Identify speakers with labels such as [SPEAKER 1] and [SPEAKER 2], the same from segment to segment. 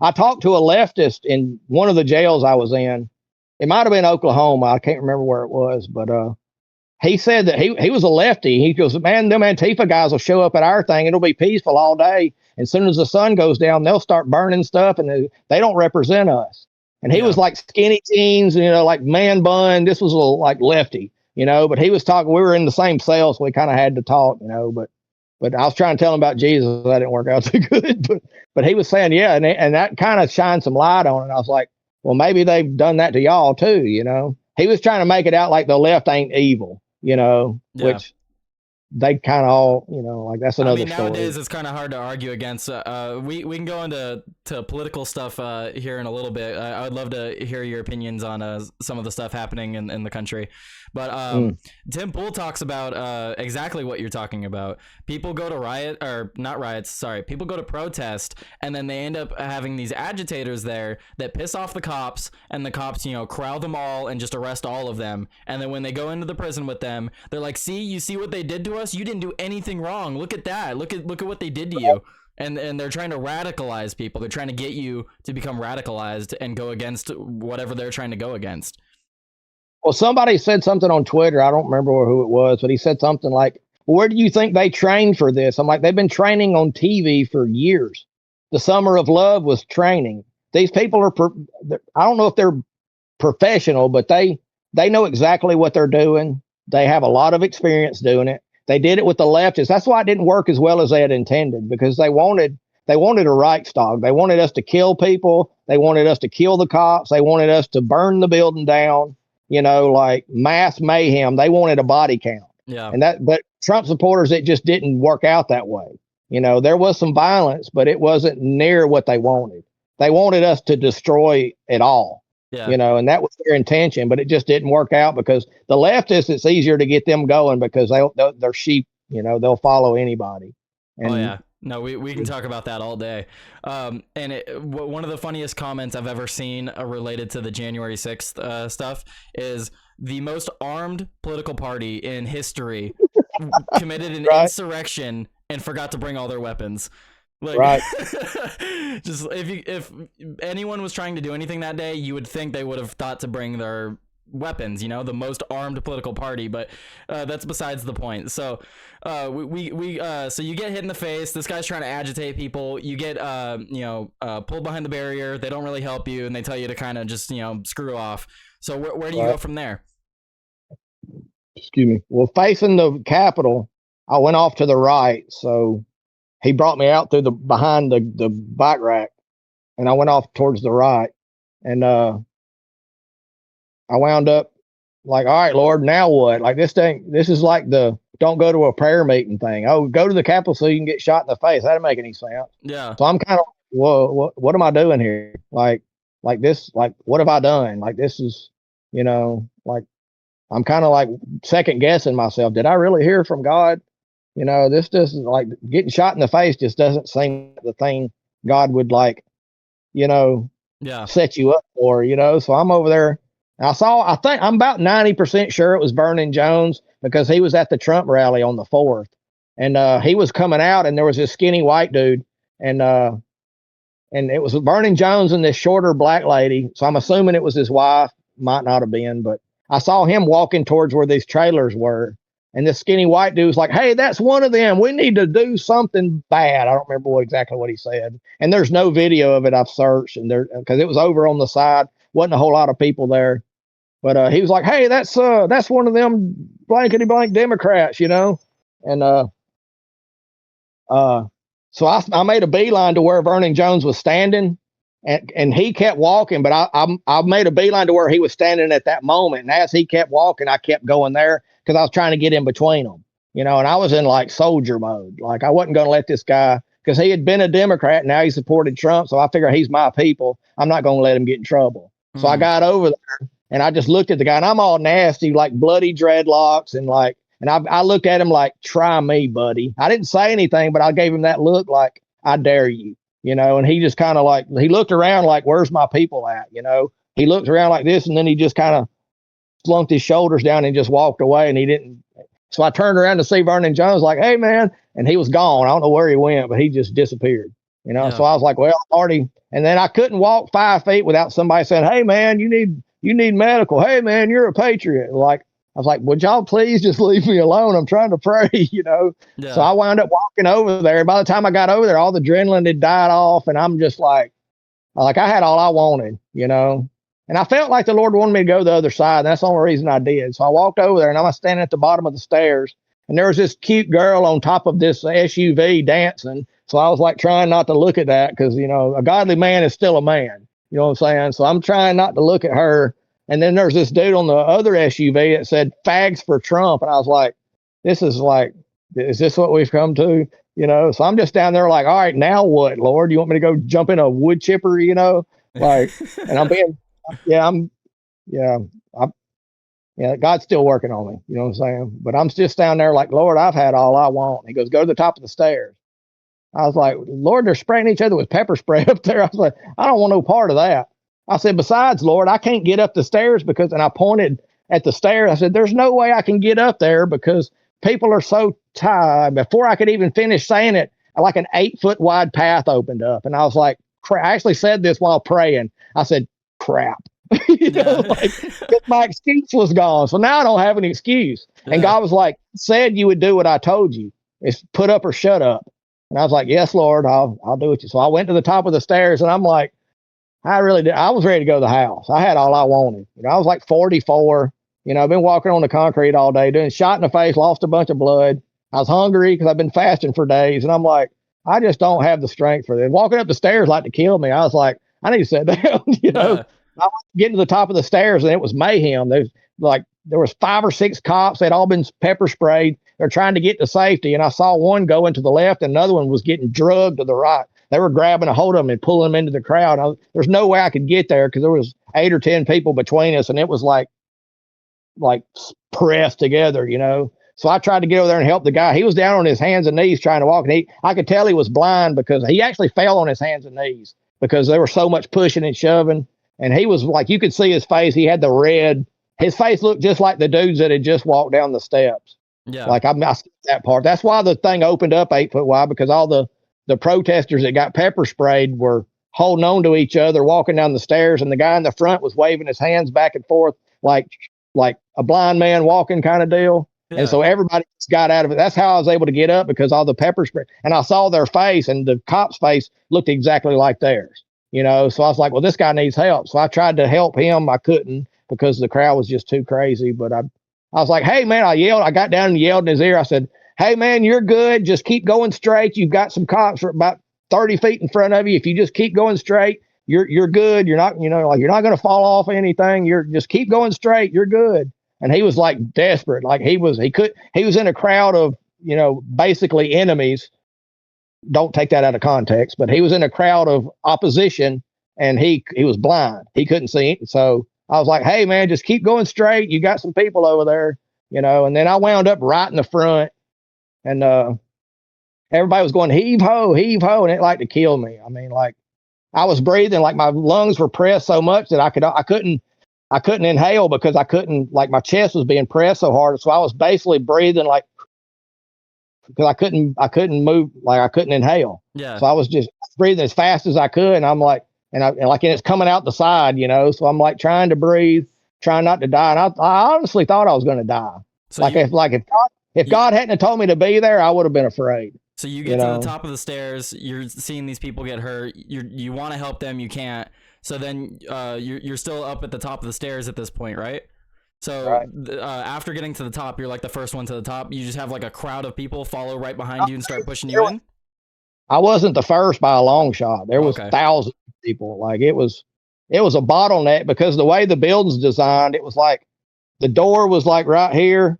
[SPEAKER 1] I talked to a leftist in one of the jails I was in. It might have been Oklahoma. I can't remember where it was, but he said that he was a lefty. He goes, man, them Antifa guys will show up at our thing. It'll be peaceful all day. And as soon as the sun goes down, they'll start burning stuff, and they don't represent us. And he was like skinny jeans, like man bun. This was a little like lefty, but he was talking. We were in the same cell, so we kind of had to talk, But I was trying to tell him about Jesus. That didn't work out too good. But he was saying, yeah, and that kind of shined some light on it. I was like, well, maybe they've done that to y'all too, He was trying to make it out like the left ain't evil, which they kind of all, like that's another story.
[SPEAKER 2] Nowadays it's kind of hard to argue against. We can go into political stuff here in a little bit. I would love to hear your opinions on some of the stuff happening in the country. But Tim Pool talks about exactly what you're talking about. People go to people go to protest, and then they end up having these agitators there that piss off the cops, and the cops, corral them all and just arrest all of them. And then when they go into the prison with them, they're like, you see what they did to us? You didn't do anything wrong. Look at that. Look at what they did to you. And they're trying to radicalize people. They're trying to get you to become radicalized and go against whatever they're trying to go against.
[SPEAKER 1] Well, somebody said something on Twitter. I don't remember who it was, but he said something like, where do you think they trained for this? I'm like, they've been training on TV for years. The Summer of Love was training. These people I don't know if they're professional, but they know exactly what they're doing. They have a lot of experience doing it. They did it with the leftists. That's why it didn't work as well as they had intended, because they wanted a Reichstag. They wanted us to kill people. They wanted us to kill the cops. They wanted us to burn the building down. Like mass mayhem. They wanted a body count.
[SPEAKER 2] Yeah.
[SPEAKER 1] But Trump supporters, it just didn't work out that way. There was some violence, but it wasn't near what they wanted. They wanted us to destroy it all.
[SPEAKER 2] Yeah.
[SPEAKER 1] And that was their intention, but it just didn't work out because the leftists, it's easier to get them going because they're sheep, they'll follow anybody. And,
[SPEAKER 2] oh yeah. No, we can talk about that all day. And one of the funniest comments I've ever seen related to the January 6th stuff is the most armed political party in history committed an insurrection and forgot to bring all their weapons. Like,
[SPEAKER 1] right.
[SPEAKER 2] Just if anyone was trying to do anything that day, you would think they would have thought to bring their weapons, the most armed political party, but that's besides the point. So so you get hit in the face. This guy's trying to agitate people. You get pulled behind the barrier. They don't really help you, and they tell you to kind of just screw off. So where do you go from there?
[SPEAKER 1] Excuse me. Well, facing the Capitol, I went off to the right. So he brought me out through behind the bike rack, and I went off towards the right, and I wound up like, all right, Lord, now what? Like this is like the don't go to a prayer meeting thing. Oh, go to the Capitol so you can get shot in the face. That doesn't make any sense.
[SPEAKER 2] Yeah.
[SPEAKER 1] So I'm kind of, whoa, what am I doing here? Like this, like, what have I done? Like, this is, like, I'm kind of like second guessing myself. Did I really hear from God? This just like getting shot in the face just doesn't seem the thing God would like, set you up for, So I'm over there. I think I'm about 90% sure it was Vernon Jones because he was at the Trump rally on the 4th, and he was coming out, and there was this skinny white dude, and it was Vernon Jones and this shorter black lady. So I'm assuming it was his wife, might not have been, but I saw him walking towards where these trailers were, and this skinny white dude was like, "Hey, that's one of them. We need to do something bad." I don't remember exactly what he said, and there's no video of it. I've searched, and because it was over on the side, wasn't a whole lot of people there. But he was like, "Hey, that's one of them blankety blank Democrats, And so I made a beeline to where Vernon Jones was standing, and he kept walking. But I made a beeline to where he was standing at that moment. And as he kept walking, I kept going there because I was trying to get in between them, And I was in like soldier mode. Like I wasn't going to let this guy, because he had been a Democrat. Now he supported Trump. So I figure he's my people. I'm not going to let him get in trouble. Mm. So I got over there. And I just looked at the guy, and I'm all nasty, like bloody dreadlocks, and I looked at him like, "Try me, buddy." I didn't say anything, but I gave him that look like, "I dare you," And he just kind of like, he looked around like, "Where's my people at?" He looked around like this, and then he just kind of slumped his shoulders down and just walked away. And he didn't. So I turned around to see Vernon Jones, like, "Hey, man," and he was gone. I don't know where he went, but he just disappeared. So I was like, well, already, and then I couldn't walk 5 feet without somebody saying, hey man, you need medical. Hey man, you're a patriot. Like, I was like, would y'all please just leave me alone? I'm trying to pray,
[SPEAKER 2] Yeah.
[SPEAKER 1] So I wound up walking over there. By the time I got over there, all the adrenaline had died off, and I'm just like I had all I wanted, And I felt like the Lord wanted me to go the other side. And that's the only reason I did. So I walked over there, and I was standing at the bottom of the stairs, and there was this cute girl on top of this SUV dancing. So I was like trying not to look at that because, a godly man is still a man. You know what I'm saying? So I'm trying not to look at her. And then there's this dude on the other SUV that said fags for Trump. And I was like, is this what we've come to? So I'm just down there like, all right, now what, Lord? You want me to go jump in a wood chipper, like, and I'm being, God's still working on me. You know what I'm saying? But I'm just down there like, Lord, I've had all I want. He goes, go to the top of the stairs. I was like, Lord, they're spraying each other with pepper spray up there. I was like, I don't want no part of that. I said, besides, Lord, I can't get up the stairs and I pointed at the stairs. I said, there's no way I can get up there because people are so tired. Before I could even finish saying it, like an 8-foot wide path opened up. And I was like, crap. I actually said this while praying. I said, crap. My excuse was gone. So now I don't have an excuse. Yeah. And God was like, said you would do what I told you. It's put up or shut up. And I was like, yes, Lord, I'll do it. So I went to the top of the stairs, and I'm like, I really did. I was ready to go to the house. I had all I wanted. I was like 44. I've been walking on the concrete all day, doing shot in the face, lost a bunch of blood. I was hungry because I've been fasting for days. And I'm like, I just don't have the strength for this. Walking up the stairs like to kill me. I was like, I need to sit down, I was getting to the top of the stairs, and it was mayhem. There was 5 or 6 cops. They'd all been pepper sprayed. They're trying to get to safety. And I saw one going to the left, and another one was getting drugged to the right. They were grabbing a hold of them and pulling them into the crowd. There's no way I could get there because there was 8 or 10 people between us, and it was like pressed together, So I tried to get over there and help the guy. He was down on his hands and knees trying to walk, and I could tell he was blind because he actually fell on his hands and knees because there was so much pushing and shoving. And he was like, you could see his face. He had the red. His face looked just like the dudes that had just walked down the steps.
[SPEAKER 2] Yeah.
[SPEAKER 1] Like I skipped that part. That's why the thing opened up 8 foot wide, because all the protesters that got pepper sprayed were holding on to each other, walking down the stairs. And the guy in the front was waving his hands back and forth like a blind man walking kind of deal. Yeah. And so everybody got out of it. That's how I was able to get up, because all the pepper spray, and I saw their face, and the cop's face looked exactly like theirs, So I was like, well, this guy needs help. So I tried to help him. I couldn't because the crowd was just too crazy. But I was like, hey man, I got down and yelled in his ear. I said, hey man, you're good. Just keep going straight. You've got some cops about 30 feet in front of you. If you just keep going straight, you're good. You're not, you're not going to fall off anything. You're just keep going straight. You're good. And he was like desperate. Like he was in a crowd of, basically enemies. Don't take that out of context, but he was in a crowd of opposition, and he was blind. He couldn't see it. So I was like, hey man, just keep going straight. You got some people over there, and then I wound up right in the front, and everybody was going, heave ho, and it like to kill me. I mean, like I was breathing, like my lungs were pressed so much that I couldn't inhale because I couldn't, like my chest was being pressed so hard. So I was basically breathing like, because I couldn't move, like I couldn't inhale.
[SPEAKER 2] Yeah.
[SPEAKER 1] So I was just breathing as fast as I could. And I'm like, and it's coming out the side, so I'm like trying to breathe, trying not to die. And I honestly thought I was going to die. So if God hadn't told me to be there, I would have been afraid.
[SPEAKER 2] So you get to the top of the stairs, you're seeing these people get hurt. You want to help them, you can't. So then you're still up at the top of the stairs at this point, right? So right. After getting to the top, you're like the first one to the top. You just have like a crowd of people follow right behind you and start pushing you in?
[SPEAKER 1] I wasn't the first by a long shot. There was thousands of people. Like it was a bottleneck because the way the building's designed, it was like the door was like right here.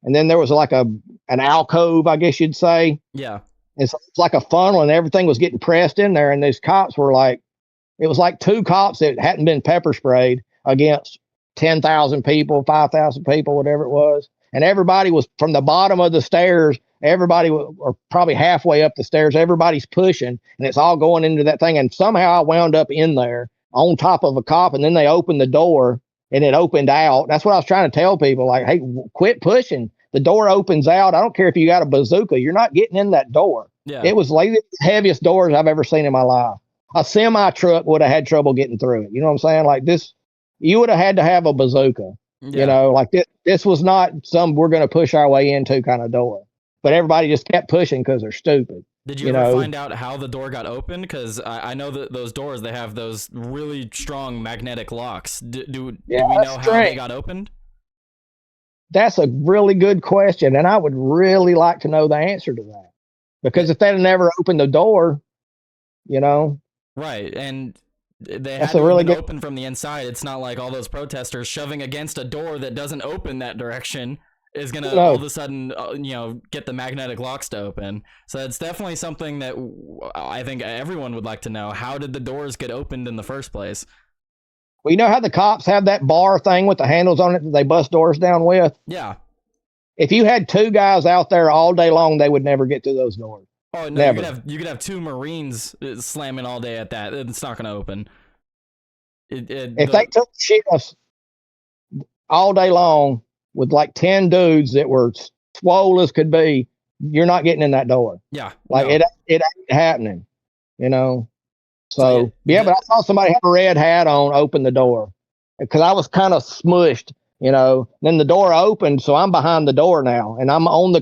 [SPEAKER 1] And then there was like an alcove, I guess you'd say.
[SPEAKER 2] Yeah.
[SPEAKER 1] And so it's like a funnel, and everything was getting pressed in there. And these cops were like, it was like 2 cops that hadn't been pepper sprayed against 10,000 people, 5,000 people, whatever it was. And everybody was from the bottom of the stairs. Everybody or probably halfway up the stairs. Everybody's pushing, and it's all going into that thing. And somehow I wound up in there on top of a cop, and then they opened the door, and it opened out. That's what I was trying to tell people. Like, hey, quit pushing. The door opens out. I don't care if you got a bazooka. You're not getting in that door.
[SPEAKER 2] Yeah.
[SPEAKER 1] It was like the heaviest doors I've ever seen in my life. A semi truck would have had trouble getting through it. You know what I'm saying? Like this, you would have had to have a bazooka.
[SPEAKER 2] Yeah.
[SPEAKER 1] You know, like this was not some we're going to push our way into kind of door. But everybody just kept pushing because they're stupid.
[SPEAKER 2] Did you ever find out how the door got opened? Because I know that those doors, they have those really strong magnetic locks. Do we know how they got opened?
[SPEAKER 1] That's a really good question, and I would really like to know the answer to that. Because if they'd have never opened the door, you know.
[SPEAKER 2] Right, and they had to have been open from the inside. It's not like all those protesters shoving against a door that doesn't open that direction is going to all of a sudden, get the magnetic locks to open. So it's definitely something that I think everyone would like to know. How did the doors get opened in the first place?
[SPEAKER 1] Well, you know how the cops have that bar thing with the handles on it that they bust doors down with?
[SPEAKER 2] Yeah.
[SPEAKER 1] If you had two guys out there all day long, they would never get through those doors.
[SPEAKER 2] Oh, no, you could have two Marines slamming all day at that. It's not going to open.
[SPEAKER 1] If they took shifts all day long with like 10 dudes that were swole as could be, you're not getting in that door.
[SPEAKER 2] Yeah.
[SPEAKER 1] Like it ain't happening, you know? So, but I saw somebody have a red hat on, open the door because I was kind of smushed, you know. Then the door opened, so I'm behind the door now, and I'm on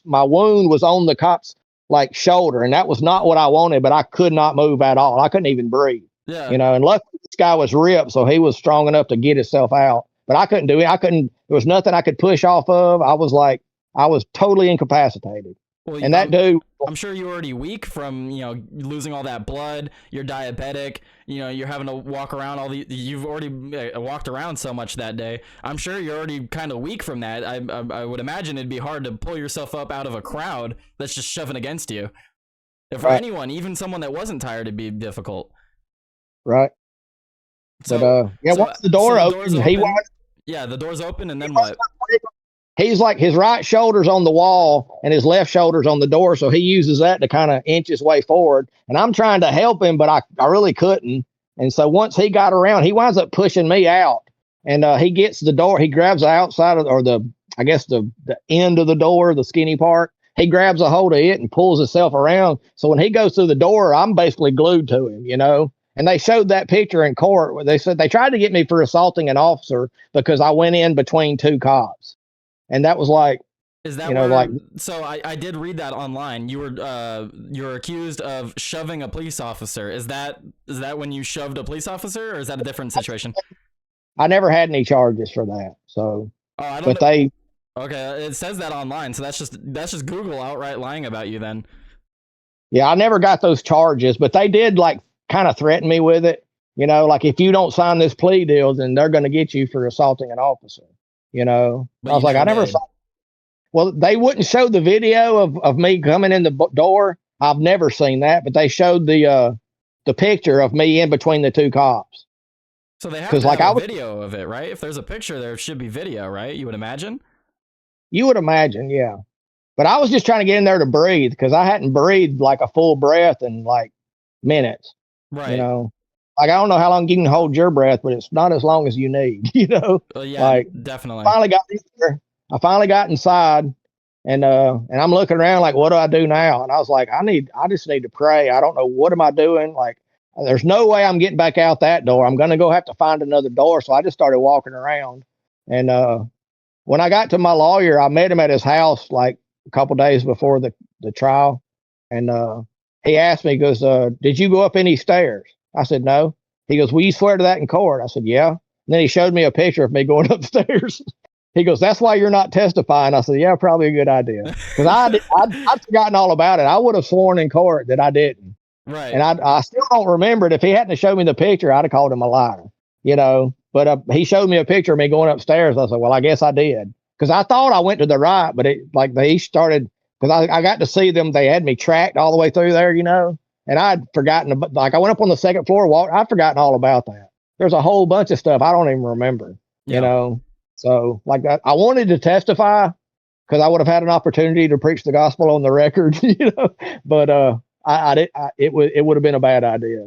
[SPEAKER 1] my wound was on the cop's like shoulder, and that was not what I wanted, but I could not move at all. I couldn't even breathe.
[SPEAKER 2] Yeah.
[SPEAKER 1] You know, and luckily this guy was ripped, so he was strong enough to get himself out. But I couldn't do it. There was nothing I could push off of. I was totally incapacitated. Well, and that dude,
[SPEAKER 2] I'm sure you're already weak from, losing all that blood. You're diabetic. You're having to walk around you've already walked around so much that day. I'm sure you're already kind of weak from that. I would imagine it'd be hard to pull yourself up out of a crowd that's just shoving against you. If for anyone, even someone that wasn't tired, it'd be difficult.
[SPEAKER 1] Right.
[SPEAKER 2] So,
[SPEAKER 1] but once the door opened,
[SPEAKER 2] the door's open, and then what?
[SPEAKER 1] He's like his right shoulder's on the wall and his left shoulder's on the door, so he uses that to kind of inch his way forward. And I'm trying to help him, but I really couldn't. And so once he got around, he winds up pushing me out, and he gets the door. He grabs the outside the end of the door, the skinny part. He grabs a hold of it and pulls himself around. So when he goes through the door, I'm basically glued to him, you know. And they showed that picture in court where they said they tried to get me for assaulting an officer because I went in between two cops. And that was like,
[SPEAKER 2] is that so I did read that online. You were accused of shoving a police officer. Is that when you shoved a police officer, or is that a different situation?
[SPEAKER 1] I never had any charges for that. So,
[SPEAKER 2] okay, it says that online. So that's just Google outright lying about you then.
[SPEAKER 1] Yeah, I never got those charges, but they did like kind of threaten me with it. You know, like if you don't sign this plea deal, then they're going to get you for assaulting an officer. You know,
[SPEAKER 2] but
[SPEAKER 1] I was like, I never saw. Well, they wouldn't show the video of me coming in the door. I've never seen that, but they showed the picture of me in between the two cops.
[SPEAKER 2] So they have to have a video of it, right? If there's a picture, there should be video, right? You would imagine.
[SPEAKER 1] You would imagine, yeah. But I was just trying to get in there to breathe because I hadn't breathed like a full breath in like minutes.
[SPEAKER 2] Right.
[SPEAKER 1] You know. Like, I don't know how long you can hold your breath, but it's not as long as you need, you know?
[SPEAKER 2] Yeah, like, definitely.
[SPEAKER 1] I finally got inside and I'm looking around like, what do I do now? And I was like, I just need to pray. I don't know. What am I doing? Like, there's no way I'm getting back out that door. I'm going to have to find another door. So I just started walking around. And when I got to my lawyer, I met him at his house like a couple days before the trial. And he asked me, he goes, did you go up any stairs? I said, no. He goes, will you swear to that in court? I said, yeah. And then he showed me a picture of me going upstairs. He goes, that's why you're not testifying. I said, yeah, probably a good idea. Because I'd forgotten all about it. I would have sworn in court that I didn't.
[SPEAKER 2] Right.
[SPEAKER 1] And I still don't remember it. If he hadn't showed me the picture, I'd have called him a liar, you know. But he showed me a picture of me going upstairs. I said, well, I guess I did. Because I thought I went to the right, but they started, because I got to see them. They had me tracked all the way through there, you know. And I'd forgotten, like I went up on the second floor, I'd forgotten all about that. There's a whole bunch of stuff I don't even remember, you know? So like I wanted to testify because I would have had an opportunity to preach the gospel on the record, you know, but it would have been a bad idea.